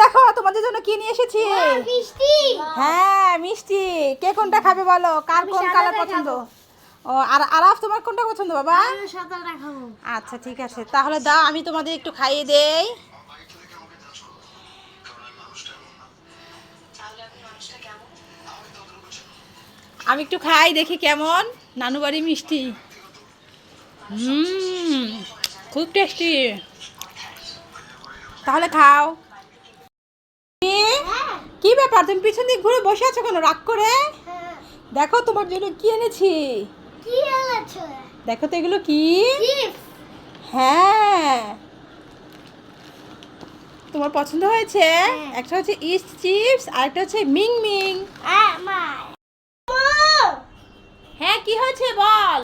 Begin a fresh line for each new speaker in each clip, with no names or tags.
দেখো তোমাদের জন্য কি নিয়ে এসেছি।
মিষ্টি।
হ্যাঁ মিষ্টি। কে কোনটা খাবে বলো, কার কোন কালার পছন্দ? ও আর আরাফ তোমার কোনটা পছন্দ বাবা?
আমি সাদাটা খাবো।
আচ্ছা ঠিক আছে, তাহলে দাও আমি তোমাদের একটু খাইয়ে দেই। আমি একটু খাই দেখি কেমন। নানু বাড়ি মিষ্টি, খুব টেস্টি। তাহলে খাও। কি ব্যাপার, তুমি পিছন দিক ঘুরে বসে আছো কেন রাগ করে? দেখো তোমার জন্য কি এনেছি।
কি এনেছো?
দেখো তো এগুলো কি।
চিপস।
হ্যাঁ তোমার পছন্দ হয়েছে? একটা হচ্ছে ইস্ট চিপস আর একটা হচ্ছে মিং মিং। হ্যাঁ কি হয়েছে বল।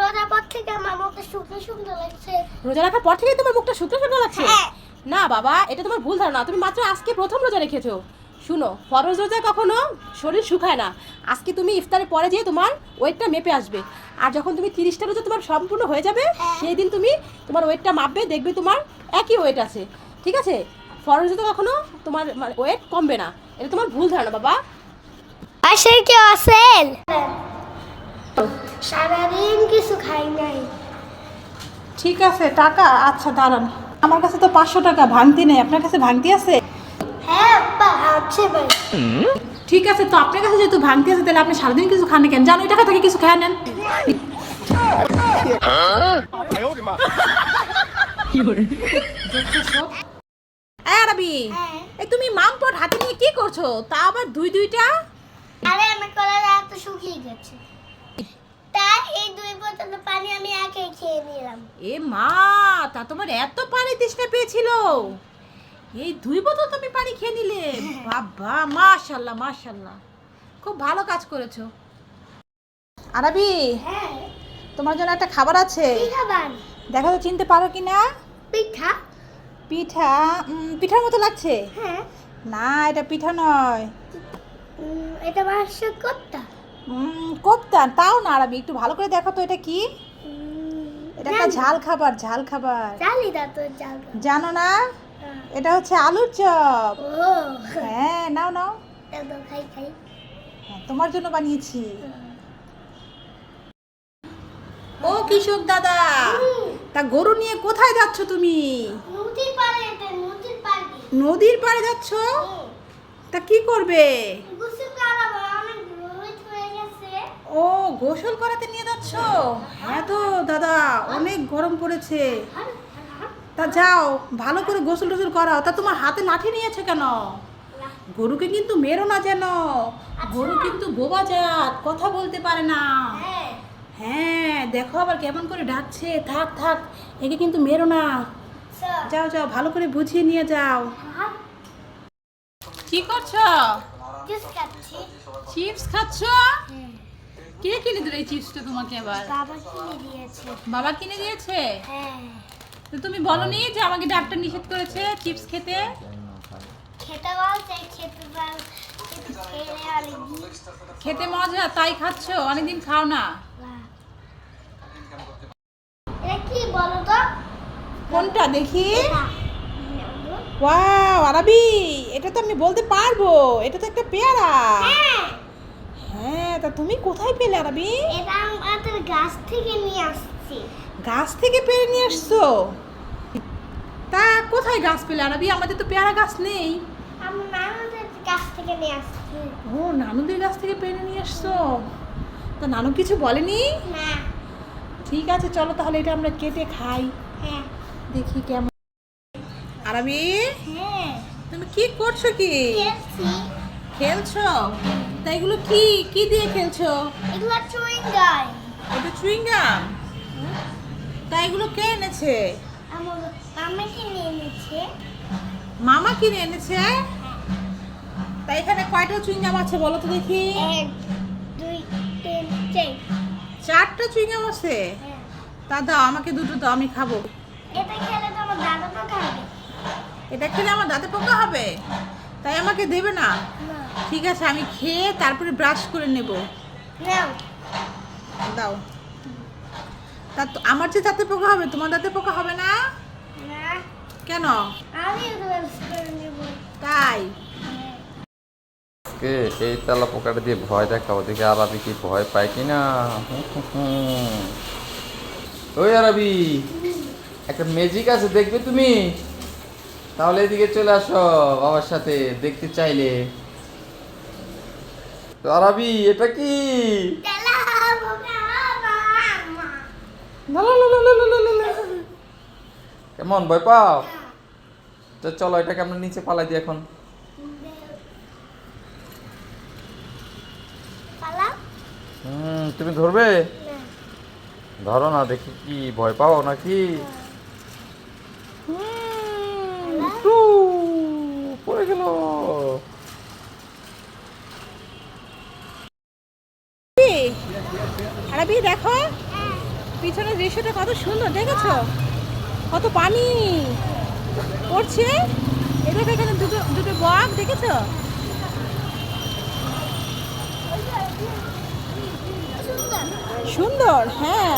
রোজা পর থেকে আমার মুখটা শুকনো শুকনো লাগছে।
রোজা রাখার পর থেকে তোমার মুখটা শুকনো শুকনো লাগছে?
হ্যাঁ।
না বাবা, এটা তোমার ভুল ধারণা। তুমি মাত্র আজকে প্রথম রোজা রেখেছো। শুনো, ফরজ রোজা কখনো শরীর শুকায় না। আজকে তুমি ইফতারের পরে যেয়ে তোমার ওয়েটটা মেপে আসবে। আর যখন তুমি 30টা রোজা তোমার সম্পূর্ণ হয়ে যাবে, সেই দিন তুমি তোমার ওয়েটটা মাপবে, দেখবে তোমার একই ওয়েট আছে। ঠিক আছে? ফরজ রোজা কখনো তোমার ওয়েট কমবে না। এটা তোমার ভুল ধারণা বাবা।
আসলে কি আছেন? সারাদিন কিছু খাই নাই।
ঠিক আছে, টাকা আচ্ছা দাঁড়ান। আমার কাছে তো 500 টাকা, ভাঙতি নেই। আপনার কাছে ভাঙতি আছে?
হ্যাঁ আপা আছে ভাই।
ঠিক আছে, তো আপনার কাছে যেহেতু ভাঙতি আছে, তাহলে আপনি সারাদিন কিছু খান কেন? জানো, ওই টাকা থেকে কিছু খেয়ে নেন। আরবি, এই তুমি মামপট হাতে নিয়ে কি করছো? তা আবার দুইটা?
আরে আমার কলার এত শুকিয়ে গেছে, তাই এই 2 বোতল পানি আমি একাই খেয়ে নিলাম।
এ মা, তা তোমার এত পানি তৃষ্ণা পেয়েছিল? এই 2 বোতল তুমি পানি খেয়ে নিলে? বাবা মাশাআল্লাহ মাশাআল্লাহ, খুব ভালো কাজ করেছো। আরবি,
হ্যাঁ
তোমার জন্য একটা খাবার আছে।
কি খাবার?
দেখো তো চিনতে পারো কিনা।
পিঠা।
পিঠা? পিঠার মতো লাগছে।
হ্যাঁ।
না, এটা পিঠা নয়।
এটা মাংস কোপ্তা।
কোপ্তা? তাও না আরবি, একটু ভালো করে দেখো তো এটা কি। এটা একটা ঝাল খাবার, ঝাল খাবার।
জানি না তো জাল।
জানো না? এটা হচ্ছে আলুর চপ।
ও
হ্যাঁ নাও নাও।
একদম খাই খাই।
হ্যাঁ, তোমার জন্য বানিয়েছি। ও কৃষক দাদা, তা গরু নিয়ে কোথায় যাচ্ছ তুমি?
নদীর পাড়ে, এটা নদীর পাড়ে।
নদীর পাড়ে যাচ্ছ? তা কি করবে?
গোসল করাবো, অনেক রোদ হয়ে গেছে।
ও গোসল করাতে নিয়ে যাচ্ছ? হ্যাঁ তো দাদা, অনেক গরম পড়েছে। তা যাও ভালো করে গোসল টোসল করাও। তা তোমার হাতে লাঠি নিয়েছে কেন? গরুকে কিন্তু মেরো না যেন। গরু কিন্তু বোবা জাত, কথা বলতে পারে না।
হ্যাঁ
হ্যাঁ দেখো আবার কেমন করে ডাকছে। থাক থাক, একে কিন্তু মেরো না। যাও যাও, ভালো করে বুঝিয়ে নিয়ে যাও। কি করছো?
জুস খাচ্ছি।
চিপস খাচ্ছ? কে কিনে দিল এই চিপসটা তোমাকে আবার?
বাবা কিনে দিয়েছে।
বাবা কিনে দিয়েছে?
হ্যাঁ।
তো তুমি বলনি যে আমাকে ডাক্তার নিষেধ করেছে চিপস খেতে?
খেতে বলছে, খেতে বল, খেলে অনেকদিন।
খেতে মজা তাই খাচ্ছ, অনেকদিন খাও না।
এটা কি বলো তো?
কোনটা দেখি? ওয়াও আরবি, এটা তো আমি বলতে পারবো। এটা তো একটা পেয়ারা।
হ্যাঁ।
হ্যাঁ, তা তুমি কোথায় পেলে আরবি?
এটা আমাদের গাছ থেকে নিয়ে আসছি।
গাছ থেকে পেরে নিয়ে আসছো? তা কোথায় গাছ পেলে আরবি? আমাদের তো পেয়ারা গাছ নেই।
আমার নানুদের গাছ থেকে নিয়ে আসছি।
ও নানুদের গাছ থেকে পেরে নিয়ে আসছো? তা নানু কিছু বলেনি?
না।
ঠিক আছে চলো তাহলে এটা আমরা কেটে খাই,
হ্যাঁ।
দেখি কেমন। আরবি,
হ্যাঁ।
তুমি কি করছো? কি
খেলছি।
খেলছো? তা এগুলো কি কি দিয়ে খেলছো?
এগুলো চুইং গাম।
এটা চুইং গাম? তা এগুলো কে এনেছে?
আমার মামা কিনে এনেছে।
মামা কিনে এনেছে? তা এখানে কয়টা চুইং গাম আছে বলো তো দেখি।
1 2 3 4।
4টা চুইং গাম আছে?
হ্যাঁ।
তা দাও আমাকে 2টো দাও, আমি খাবো।
এটা খেলে তো আমার দাদা তো খাবে।
এটা খেলে আমার দাঁতে পোকা হবে? তাই আমাকে দেবে না?
না।
ঠিক আছে, আমি খেয়ে তারপরে ব্রাশ করে নেব।
নাও।
দাও। তা আমার যে দাঁতে পোকা হবে, তোমার দাঁতে পোকা হবে না?
না।
কেন?
আমি ব্রাশ করে নেব।
আজকে এই তেলা পোকাটা দিয়ে ভয় দেখাবো, দেখি আরবি কি ভয় পায় কিনা। ওই আরবি, একটা ম্যাজিক আছে, দেখবে তুমি? তাহলে এদিকে চলে আসো বাবার সাথে, দেখতে চাইলে। তো আরবি, এটা কি?
তেলা পোকা মা।
লা লা লা লা লা লা লা লা। কেমন ভয় পাও? তো চলো এটাকে আমরা নিচে পালাই দিই এখন।
পালা?
তুমি ধরবে?
না।
ধরো না দেখি, কি ভয় পাও নাকি? টু, পড়ে গেল।
আরবি দেখো পিছনের দৃশ্যটা কত সুন্দর, দেখেছো? কত পানি পড়ছে। এই দেখো এখানে দুটো দুটো বক, দেখেছো? সুন্দর, হ্যাঁ।